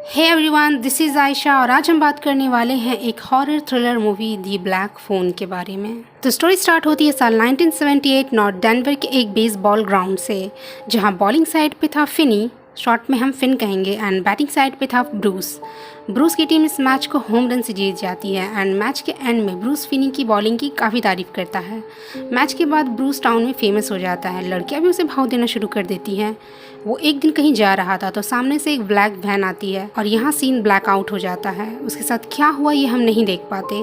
Hey everyone, this is Ayesha और आज हम बात करने वाले हैं एक horror thriller movie the black phone के बारे में। तो स्टोरी स्टार्ट होती है साल 1978 नॉर्थ डेनवर के एक बेसबॉल ग्राउंड से, जहां बॉलिंग साइड पे था फिनी, शॉर्ट में हम फिन कहेंगे, एंड बैटिंग साइड पे था ब्रूस। ब्रूस की टीम इस मैच को होम रन से जीत जाती है एंड मैच के एंड में ब्रूस फिनी की बॉलिंग की काफ़ी तारीफ करता है। मैच के बाद ब्रूस टाउन में फेमस हो जाता है, लड़कियां भी उसे भाव देना शुरू कर देती हैं। वो एक दिन कहीं जा रहा था तो सामने से एक ब्लैक वैन आती है और यहाँ सीन ब्लैक आउट हो जाता है। उसके साथ क्या हुआ ये हम नहीं देख पाते।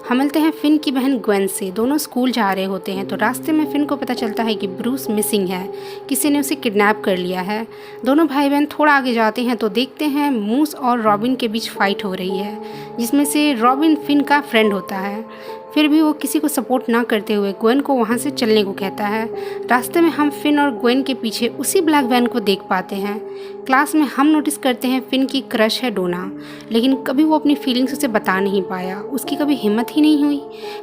हम मिलते हैं फिन की बहन ग्वेन से। दोनों स्कूल जा रहे होते हैं तो रास्ते में फिन को पता चलता है कि ब्रूस मिसिंग है, किसी ने उसे किडनैप कर लिया है। दोनों भाई बहन थोड़ा आगे जाते हैं तो देखते हैं मूस और रॉबिन के बीच फाइट हो रही है, जिसमें से रॉबिन फिन का फ्रेंड होता है। फिर भी वो किसी को सपोर्ट ना करते हुए ग्वेन को वहाँ से चलने को कहता है। रास्ते में हम फिन और ग्वेन के पीछे उसी ब्लैक वैन को देख पाते हैं। क्लास में हम नोटिस करते हैं फिन की क्रश है डोना, लेकिन कभी वो अपनी फीलिंग्स उसे बता नहीं पाया, उसकी कभी हिम्मत ही नहीं हुई।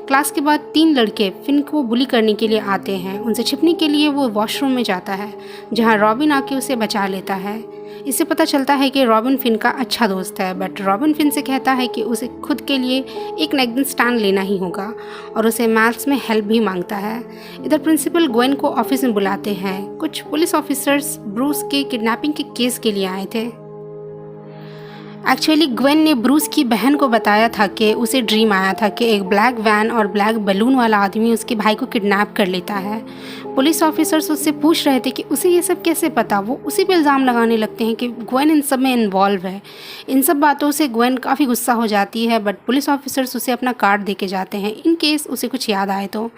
क्लास के बाद 3 लड़के फिन को बुली करने के लिए आते हैं। उनसे छिपने के लिए वो वॉशरूम में जाता है, जहाँ रॉबिन आके उसे बचा लेता है। इससे पता चलता है कि रॉबिन फिन का अच्छा दोस्त है, बट रॉबिन फिन से कहता है कि उसे खुद के लिए एक न एक दिन स्टैंड लेना ही होगा और उसे मैथ्स में हेल्प भी मांगता है। इधर प्रिंसिपल ग्वेन को ऑफिस में बुलाते हैं। कुछ पुलिस ऑफिसर्स ब्रूस के किडनैपिंग के केस के लिए आए थे। एक्चुअली ग्वेन ने ब्रूस की बहन को बताया था कि उसे ड्रीम आया था कि एक ब्लैक वैन और ब्लैक बलून वाला आदमी उसके भाई को किडनैप कर लेता है। पुलिस ऑफिसर्स उससे पूछ रहे थे कि उसे ये सब कैसे पता। वो उसी पे इल्ज़ाम लगाने लगते हैं कि ग्वेन इन सब में इन्वॉल्व है। इन सब बातों से ग्वेन काफ़ी गुस्सा हो जाती है, बट पुलिस ऑफिसर्स उसे अपना कार्ड दे के जाते हैं इन केस उसे कुछ याद आए तो।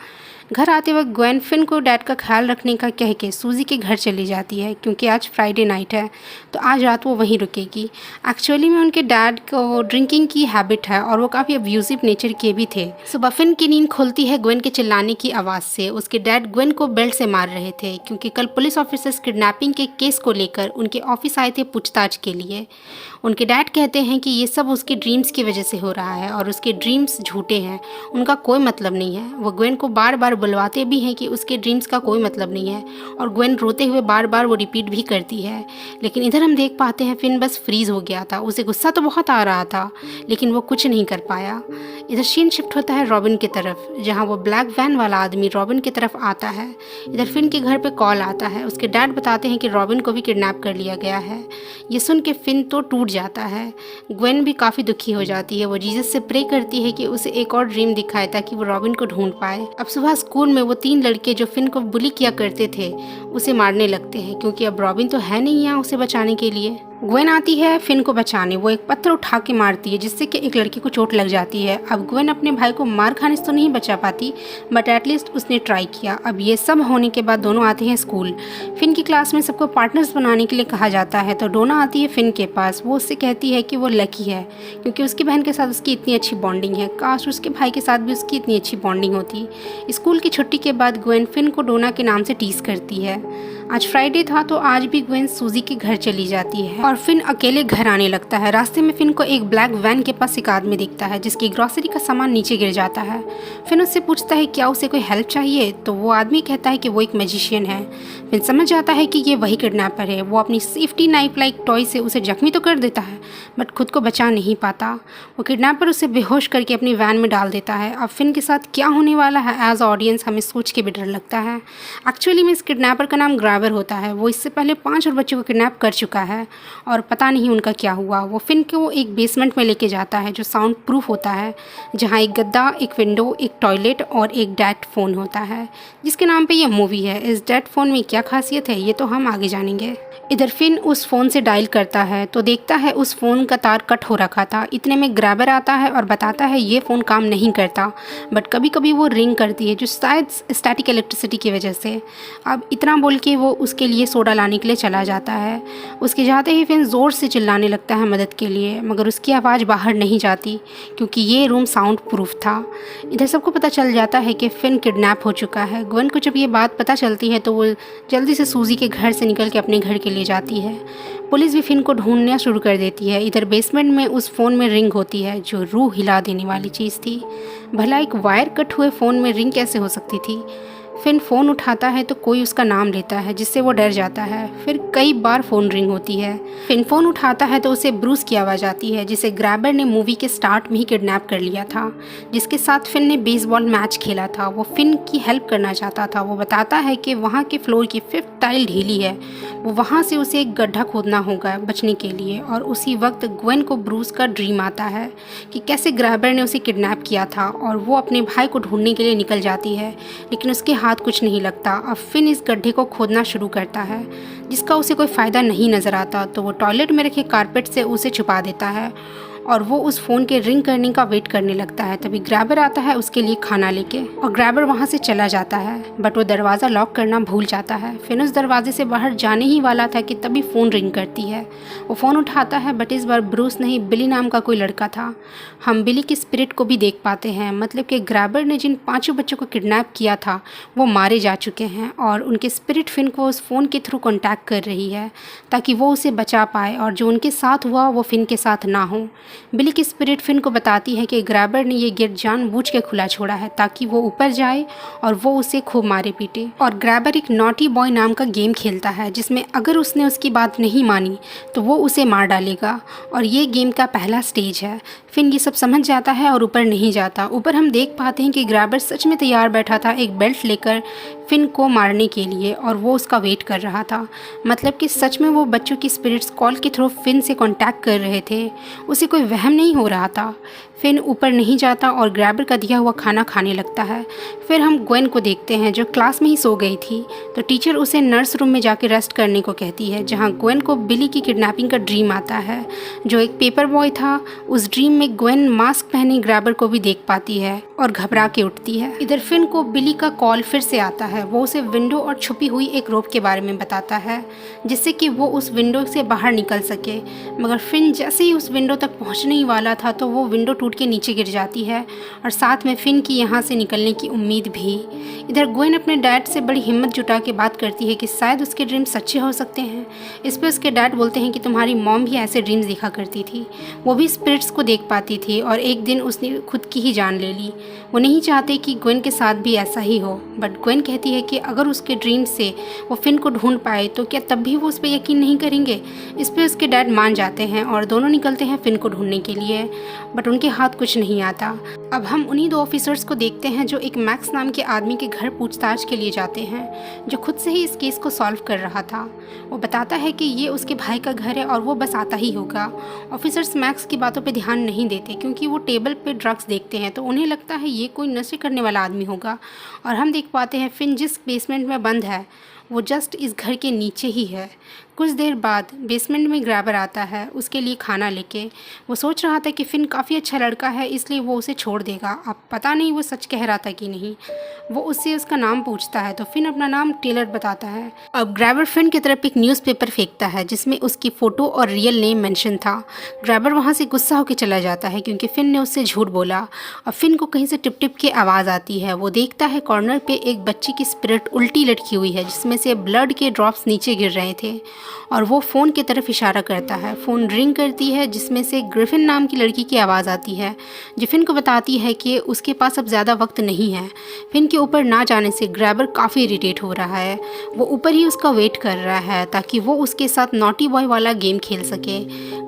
घर आते वक्त ग्वेन फिन को डैड का ख्याल रखने का कह के सूजी के घर चली जाती है, क्योंकि आज फ्राइडे नाइट है तो आज रात वो वहीं रुकेगी। एक्चुअली में उनके डैड को ड्रिंकिंग की हैबिट है और वो काफ़ी अब्यूजिव नेचर के भी थे। सुबह फिन की नींद खुलती है ग्वेन के चिल्लाने की आवाज़ से। उसके डैड ग्वेन को बेल्ट से मार रहे थे, क्योंकि कल पुलिस ऑफिसर्स किडनैपिंग के केस को लेकर उनके ऑफिस आए थे पूछताछ के लिए। उनके डैड कहते हैं कि ये सब उसके ड्रीम्स की वजह से हो रहा है और उसके ड्रीम्स झूठे हैं, उनका कोई मतलब नहीं है। वो ग्वेन को बार बार बुलवाते भी हैं कि उसके ड्रीम्स का कोई मतलब नहीं है, और ग्वेन रोते हुए बार बार वो रिपीट भी करती है। लेकिन इधर हम देख पाते हैं फिन बस फ्रीज हो गया था। उसे गुस्सा तो बहुत आ रहा था, लेकिन वो कुछ नहीं कर पाया। इधर सीन शिफ्ट होता है रॉबिन की तरफ, जहाँ वो ब्लैक वैन वाला आदमी रॉबिन की तरफ आता है। इधर फिन के घर पे कॉल आता है। उसके डैड बताते हैं कि रॉबिन को भी किडनैप कर लिया गया है। ये सुन के फिन तो टूट जाता है। ग्वेन भी काफ़ी दुखी हो जाती है। वो जीसस से प्रे करती है कि उसे एक और ड्रीम दिखाए ताकि वो रॉबिन को ढूंढ पाए। अब सुबह स्कूल में वो 3 लड़के जो फिन को बुली किया करते थे उसे मारने लगते हैं, क्योंकि अब रॉबिन तो है नहीं यहाँ उसे बचाने के लिए। ग्वेन आती है फिन को बचाने। वो एक पत्थर उठा के मारती है, जिससे कि एक लड़की को चोट लग जाती है। अब ग्वेन अपने भाई को मार खाने से तो नहीं बचा पाती, बट एटलीस्ट उसने ट्राई किया। अब ये सब होने के बाद दोनों आते हैं स्कूल। फिन की क्लास में सबको पार्टनर्स बनाने के लिए कहा जाता है, तो डोना आती है फिन के पास। वो उससे कहती है कि वो लकी है, क्योंकि उसकी बहन के साथ उसकी इतनी अच्छी बॉन्डिंग है। काश उसके भाई के साथ भी उसकी इतनी अच्छी बॉन्डिंग होती। स्कूल की छुट्टी के बाद ग्वेन फिन को डोना के नाम से टीज करती है। आज फ्राइडे था तो आज भी ग्वेन सूजी के घर चली जाती है और फिन अकेले घर आने लगता है। रास्ते में फिन को एक ब्लैक वैन के पास एक आदमी दिखता है, जिसकी ग्रोसरी का सामान नीचे गिर जाता है। फिन उससे पूछता है क्या उसे कोई हेल्प चाहिए, तो वो आदमी कहता है कि वो एक मैजिशियन है। फिन समझ जाता है कि ये वही किडनैपर है। वो अपनी सेफ्टी नाइफ लाइक टॉय से उसे जख्मी तो कर देता है, बट खुद को बचा नहीं पाता। वो किडनैपर उसे बेहोश करके अपनी वैन में डाल देता है। अब फिन के साथ क्या होने वाला है एज ऑडियंस हमें सोच के भी डर लगता है। एक्चुअली में इस किडनैपर का नाम ग्रावर होता है। वो इससे पहले 5 और बच्चों को किडनैप कर चुका है और पता नहीं उनका क्या हुआ। वो फिन को एक बेसमेंट में लेके जाता है जो साउंड प्रूफ होता है, जहाँ एक गद्दा, एक विंडो, एक टॉयलेट और एक डेड फ़ोन होता है, जिसके नाम पे ये मूवी है। इस डेड फ़ोन में क्या खासियत है ये तो हम आगे जानेंगे। इधर फिन उस फ़ोन से डायल करता है तो देखता है उस फ़ोन का तार कट हो रखा था। इतने में ग्रैबर आता है और बताता है ये फ़ोन काम नहीं करता, बट कभी कभी वो रिंग करती है, जो शायद स्टैटिक इलेक्ट्रिसिटी की वजह से। अब इतना बोल के वो उसके लिए सोडा लाने के लिए चला जाता है। उसके जाते ही फिन ज़ोर से चिल्लाने लगता है मदद के लिए, मगर उसकी आवाज़ बाहर नहीं जाती, क्योंकि ये रूम साउंड प्रूफ था। इधर सबको पता चल जाता है कि फिन किडनैप हो चुका है। ग्वेन को जब ये बात पता चलती है तो वो जल्दी से सूजी के घर से निकल के अपने घर के लिए जाती है। पुलिस भी फिन को ढूंढना शुरू कर देती है। इधर बेसमेंट में उस फ़ोन में रिंग होती है, जो रूह हिला देने वाली चीज़ थी। भला एक वायर कट हुए फ़ोन में रिंग कैसे हो सकती थी। फिन फ़ोन उठाता है तो कोई उसका नाम लेता है जिससे वो डर जाता है। फिर कई बार फ़ोन रिंग होती है। फिन फ़ोन उठाता है तो उसे ब्रूस की आवाज़ आती है जिसे ग्रैबर ने मूवी के स्टार्ट में ही किडनैप कर लिया था, जिसके साथ फिन ने बेसबॉल मैच खेला था। वो फिन की हेल्प करना चाहता था। वो बताता है कि वहाँ के फ्लोर की 5th टाइल ढीली है, वो वहाँ से उसे एक गड्ढा खोदना होगा बचने के लिए। और उसी वक्त ग्वेन को ब्रूस का ड्रीम आता है कि कैसे ग्रैबर ने उसे किडनैप किया था और वो अपने भाई को ढूंढने के लिए निकल जाती है, लेकिन उसके हाथ कुछ नहीं लगता। अब फिन इस गड्ढे को खोदना शुरू करता है जिसका उसे कोई फ़ायदा नहीं नज़र आता, तो वो टॉयलेट में रखे कारपेट से उसे छुपा देता है और वो उस फ़ोन के रिंग करने का वेट करने लगता है। तभी ग्रैबर आता है उसके लिए खाना लेके और ग्रैबर वहाँ से चला जाता है, बट वो दरवाज़ा लॉक करना भूल जाता है। फिर उस दरवाजे से बाहर जाने ही वाला था कि तभी फ़ोन रिंग करती है। वो फ़ोन उठाता है, बट इस बार ब्रूस नहीं, बिली नाम का कोई लड़का था। हम बिली की स्पिरिट को भी देख पाते हैं, मतलब कि ग्रैबर ने जिन 5 बच्चों को किडनैप किया था वो मारे जा चुके हैं और उनके स्पिरिट फिन को उस फ़ोन के थ्रू कॉन्टैक्ट कर रही है ताकि वो उसे बचा पाए और जो उनके साथ हुआ वो फिन के साथ ना हो। बिली की स्पिरिट फिन को बताती है कि ग्रैबर ने ये गेट जानबूझ के खुला छोड़ा है ताकि वो ऊपर जाए और वो उसे खूब मारे पीटे। और ग्रैबर एक नॉटी बॉय नाम का गेम खेलता है जिसमें अगर उसने उसकी बात नहीं मानी तो वो उसे मार डालेगा और ये गेम का पहला स्टेज है। फिन ये सब समझ जाता है और ऊपर नहीं जाता। ऊपर हम देख पाते हैं कि ग्रैबर सच में तैयार बैठा था एक बेल्ट लेकर फिन को मारने के लिए और वो उसका वेट कर रहा था, मतलब कि सच में वो बच्चों की स्पिरिट्स कॉल के थ्रू फिन से कांटेक्ट कर रहे थे। उसे कोई वहम नहीं हो रहा था। फिन ऊपर नहीं जाता और ग्रैबर का दिया हुआ खाना खाने लगता है। फिर हम ग्वेन को देखते हैं जो क्लास में ही सो गई थी, तो टीचर उसे नर्स रूम में जाके रेस्ट करने को कहती है, जहाँ ग्वेन को बिली की किडनैपिंग का ड्रीम आता है जो एक पेपर बॉय था। उस ड्रीम में ग्वेन मास्क पहने ग्रैबर को भी देख पाती है और घबरा के उठती है। इधर फिन को बिली का कॉल फिर से आता है। वो उसे विंडो और छुपी हुई एक रोप के बारे में बताता है जिससे कि वो उस विंडो से बाहर निकल सके, मगर फिन जैसे ही उस विंडो तक पहुंचने ही वाला था तो वो विंडो टूट के नीचे गिर जाती है और साथ में फिन की यहाँ से निकलने की उम्मीद भी। इधर ग्वेन अपने डैड से बड़ी हिम्मत जुटा के बात करती है कि शायद उसके ड्रीम सच्चे हो सकते हैं। इस पर उसके डैड बोलते हैं कि तुम्हारी मॉम भी ऐसे ड्रीम्स देखा करती थी, वो भी स्पिरिट्स को देख पाती थी और एक दिन उसने खुद की ही जान ले ली। वो नहीं चाहते कि ग्वेन के साथ भी ऐसा ही हो, बट ग्वेन कहती है कि अगर उसके ड्रीम से वो फिन को ढूंढ पाए तो क्या तब भी वो उस पर यकीन नहीं करेंगे। इस पर उसके डैड मान जाते हैं और दोनों निकलते हैं फिन को ढूंढने के लिए, बट उनके हाथ कुछ नहीं आता। अब हम उन्हीं 2 ऑफिसर्स को देखते हैं जो एक मैक्स नाम के आदमी के घर पूछताछ के लिए जाते हैं जो खुद से ही इस केस को सॉल्व कर रहा था। वो बताता है कि ये उसके भाई का घर है और वो बस आता ही होगा। ऑफिसर्स मैक्स की बातों पे ध्यान नहीं देते क्योंकि वो टेबल पे ड्रग्स देखते हैं तो उन्हें लगता है ये कोई नशे करने वाला आदमी होगा। और हम देख पाते हैं फिन जिस बेसमेंट में बंद है वो जस्ट इस घर के नीचे ही है। कुछ देर बाद बेसमेंट में ग्रैबर आता है उसके लिए खाना लेके। वो सोच रहा था कि फिन काफ़ी अच्छा लड़का है इसलिए वो उसे छोड़ देगा। अब पता नहीं वो सच कह रहा था कि नहीं। वो उससे उसका नाम पूछता है तो फिन अपना नाम टेलर बताता है। अब ग्रैबर फिन की तरफ एक न्यूज़पेपर फेंकता है जिसमें उसकी फ़ोटो और रियल नेम मेंशन था। ग्रैबर वहाँ से गुस्सा होकर चला जाता है क्योंकि फिन ने उससे झूठ बोला। और फिन को कहीं से टिप टिप की आवाज़ आती है। वो देखता है कॉर्नर पे एक बच्ची की स्पिरिट उल्टी लटकी हुई है जिसमें से ब्लड के ड्रॉप्स नीचे गिर रहे थे और वो फ़ोन की तरफ इशारा करता है। फ़ोन रिंग करती है जिसमें से ग्रिफिन नाम की लड़की की आवाज़ आती है जो फिन को बताती है कि उसके पास अब ज़्यादा वक्त नहीं है। फिन के ऊपर ना जाने से ग्रैबर काफ़ी इरिटेट हो रहा है। वो ऊपर ही उसका वेट कर रहा है ताकि वो उसके साथ नॉटी बॉय वाला गेम खेल सके।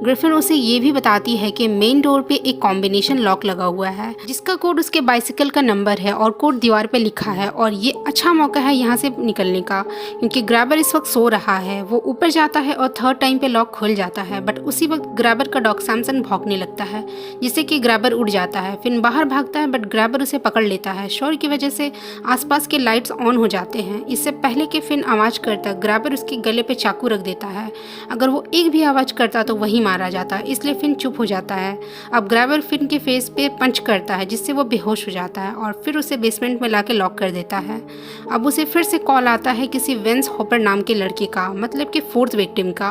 ग्रिफिन उसे ये भी बताती है कि मेन डोर पे एक कॉम्बिनेशन लॉक लगा हुआ है जिसका कोड उसके बाइसिकल का नंबर है और कोड दीवार पे लिखा है और ये अच्छा मौका है यहाँ से निकलने का क्योंकि ग्रैबर इस वक्त सो रहा है। वो ऊपर जाता है और 3rd टाइम पे लॉक खुल जाता है, बट उसी वक्त ग्रैबर का डॉग सैमसन भौंकने लगता है जिससे कि ग्रैबर उड़ जाता है। फिन बाहर भागता है बट ग्रैबर उसे पकड़ लेता है। शोर की वजह से आसपास के लाइट्स ऑन हो जाते हैं। इससे पहले कि फिन आवाज़ करता ग्रैबर उसके गले पे चाकू रख देता है। अगर वो एक भी आवाज़ करता तो वही मारा जाता, इसलिए फिन चुप हो जाता है। अब ग्रैबर फिन के फेस पे पंच करता है जिससे वो बेहोश हो जाता है और फिर उसे बेसमेंट में लाके लॉक कर देता है। अब उसे फिर से कॉल आता है किसी वेंस हॉपर नाम के लड़के का, मतलब कि 4th विक्टिम का।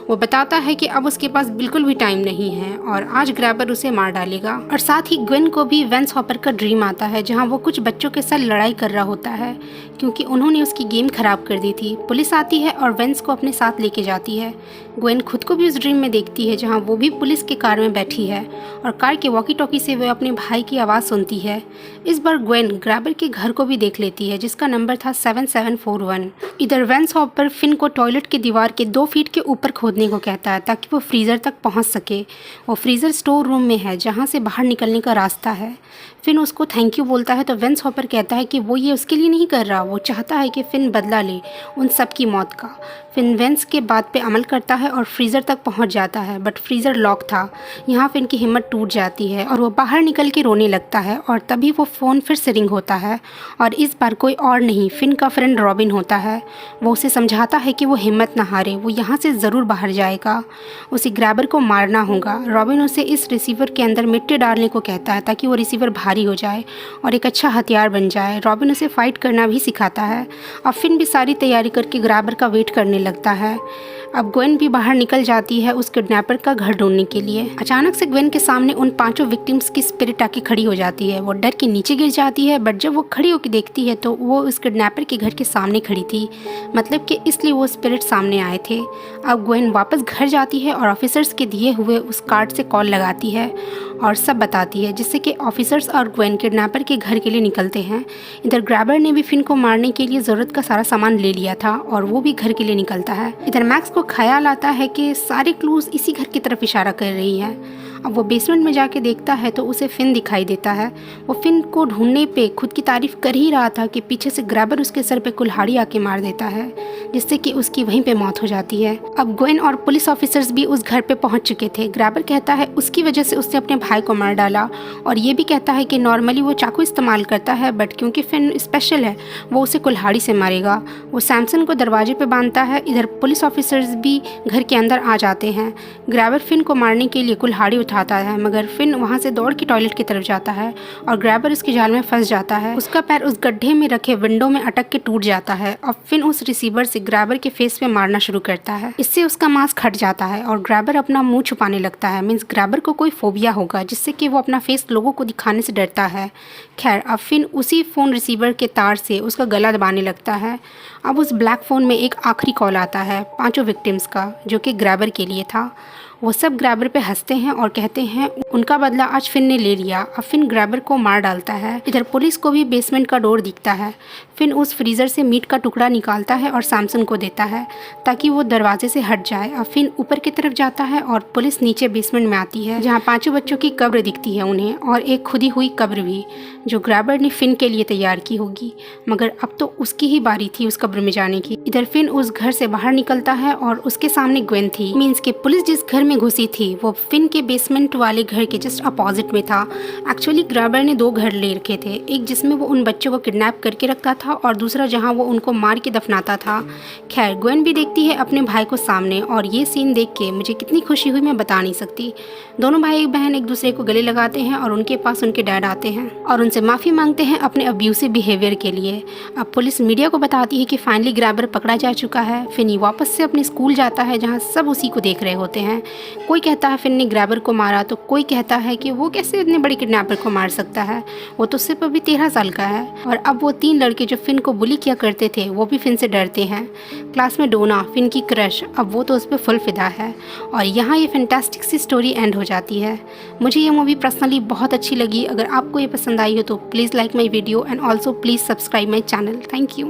वो बताता है कि अब उसके पास बिल्कुल भी टाइम नहीं है और आज ग्रैबर उसे मार डालेगा। और साथ ही ग्वेन को भी वेंस हॉपर का ड्रीम आता है जहां वो कुछ बच्चों के साथ लड़ाई कर रहा होता है क्योंकि उन्होंने उसकी गेम खराब कर दी थी। पुलिस आती है और वेंस को अपने साथ लेके जाती है। ग्वेन खुद को भी उस ड्रीम में देखती है जहाँ वो भी पुलिस के कार में बैठी है और कार के वॉकी टॉकी से वह अपने भाई की आवाज़ सुनती है। इस बार ग्वेन ग्रैबर के घर को भी देख लेती है जिसका नंबर था 7741। इधर वेंस हॉपर फिन को टॉयलेट की दीवार के 2 फीट के ऊपर खोदने को कहता है ताकि वो फ्रीज़र तक पहुंच सके। वो फ्रीज़र स्टोर रूम में है जहां से बाहर निकलने का रास्ता है। फिन उसको थैंक यू बोलता है तो वेंस हॉपर कहता है कि वो ये उसके लिए नहीं कर रहा, वो चाहता है कि फिन बदला ले उन सब की मौत का। फिन वेंस के बात पे अमल करता है और फ्रीज़र तक पहुंच जाता है बट फ्रीज़र लॉक था। यहाँ फिन की हिम्मत टूट जाती है और वो बाहर निकल के रोने लगता है और तभी वो फ़ोन फिर से रिंग होता है और इस बार कोई और नहीं फिन का फ्रेंड रॉबिन होता है। वो उसे समझाता है कि वो हिम्मत ना हारे, वो यहाँ से ज़रूर बाहर जाएगा, उसे ग्रैबर को मारना होगा। रॉबिन उसे इस रिसीवर के अंदर मिट्टी डालने को कहता है ताकि वो रिसीवर भारी हो जाए और एक अच्छा हथियार बन जाए। रॉबिन उसे फाइट करना भी सिखाता है। अब फिन भी सारी तैयारी करके ग्रैबर का वेट करने लगता है। अब ग्वेन भी बाहर निकल जाती है उस किडनैपर का घर ढूंढने के लिए। अचानक से ग्वेन के सामने उन 5 विक्टिम्स की स्पिरिट आके खड़ी हो जाती है। वो डर के नीचे गिर जाती है बट जब वो खड़ी होकर देखती है तो वो उस किडनैपर के घर के सामने खड़ी थी, मतलब कि इसलिए वो स्पिरिट सामने आए थे। अब ग्वेन वापस घर जाती है और ऑफिसर्स के दिए हुए उस कार्ड से कॉल लगाती है और सब बताती है जिससे कि ऑफिसर्स और ग्वेन किडनैपर के घर के लिए निकलते हैं। इधर ग्रैबर ने भी फिन को मारने के लिए ज़रूरत का सारा सामान ले लिया था और वो भी घर के लिए निकलता है। इधर मैक्स को ख्याल आता है कि सारे क्लूज इसी घर की तरफ इशारा कर रही हैं। अब वो बेसमेंट में जाके देखता है तो उसे फिन दिखाई देता है। वो फिन को ढूंढने पे खुद की तारीफ कर ही रहा था कि पीछे से ग्रैबर उसके सर पे कुल्हाड़ी आके मार देता है जिससे कि उसकी वहीं पे मौत हो जाती है। अब ग्वेन और पुलिस ऑफिसर्स भी उस घर पे पहुंच चुके थे। ग्रैबर कहता है उसकी वजह से उसने अपने भाई को मार डाला और ये भी कहता है कि नॉर्मली वो चाकू इस्तेमाल करता है बट क्योंकि फिन स्पेशल है वो उसे कुल्हाड़ी से मारेगा। वो सैमसन को दरवाजे पे बांधता है। इधर पुलिस ऑफिसर्स भी घर के अंदर आ जाते हैं। ग्रैबर फिन को मारने के लिए कुल्हाड़ी उठाता है मगर फिन वहाँ से दौड़ के टॉयलेट की तरफ जाता है और ग्रैबर उसके जाल में फंस जाता है। उसका पैर उस गड्ढे में रखे विंडो में अटक के टूट जाता है और फिन उस रिसीवर से ग्रैबर के फेस पे मारना शुरू करता है। इससे उसका मास्क हट जाता है और ग्रैबर अपना मुंह छुपाने लगता है। मीन्स ग्रैबर को कोई फोबिया होगा जिससे कि वो अपना फेस लोगों को दिखाने से डरता है। खैर अब फिन उसी फ़ोन रिसीवर के तार से उसका गला दबाने लगता है। अब उस ब्लैक फ़ोन में एक आखिरी कॉल आता है 5 विक्टिम्स का जो कि ग्रैबर के लिए था। वो सब ग्रैबर पे हंसते हैं और कहते हैं उनका बदला आज फिन ने ले लिया। अब फिन ग्रैबर को मार डालता है। इधर पुलिस को भी बेसमेंट का डोर दिखता है। फिन उस फ्रीज़र से मीट का टुकड़ा निकालता है और सैमसन को देता है ताकि वो दरवाजे से हट जाए। अब फिन ऊपर की तरफ जाता है और पुलिस नीचे बेसमेंट में आती है जहाँ 5 बच्चों की कब्र दिखती है उन्हें और एक खुदी हुई कब्र भी जो ग्रैबर ने फिन के लिए तैयार की होगी, मगर अब तो उसकी ही बारी थी उस कब्र में जाने की। इधर फिन उस घर से बाहर निकलता है और उसके सामने ग्वेन थी। मीन्स कि पुलिस जिस घर में घुसी थी वो फिन के बेसमेंट वाले घर के जस्ट अपोजिट में था। एक्चुअली ग्रैबर ने 2 घर ले रखे थे, एक जिसमें वो उन बच्चों को किडनैप करके रखता था और दूसरा जहां वो उनको मार के दफनाता था। खैर ग्वेन भी देखती है अपने भाई को सामने और ये सीन देख के मुझे कितनी खुशी हुई मैं बता नहीं सकती। दोनों भाई बहन एक दूसरे को गले लगाते हैं और उनके पास उनके डैड आते हैं और उनसे माफ़ी मांगते हैं अपने अब्यूसिव बिहेवियर के लिए। अब पुलिस मीडिया को बताती है कि फाइनली ग्रैबर पकड़ा जा चुका है। फिन वापस से अपने स्कूल जाता है जहाँ सब उसी को देख रहे होते हैं। कोई कहता है फिन ने ग्रैबर को मारा तो कोई कहता है कि वो कैसे इतने बड़े किडनैपर को मार सकता है, वो तो सिर्फ अभी 13 साल का है। और अब वो 3 लड़के जो फिन को बुली किया करते थे वो भी फिन से डरते हैं। क्लास में डोना फिन की क्रश, अब वो तो उस पर फुल फिदा है। और यहाँ ये फैंटास्टिक सी स्टोरी एंड हो जाती है। मुझे ये मूवी पर्सनली बहुत अच्छी लगी। अगर आपको ये पसंद आई हो तो please like my video and also please subscribe my channel. Thank you.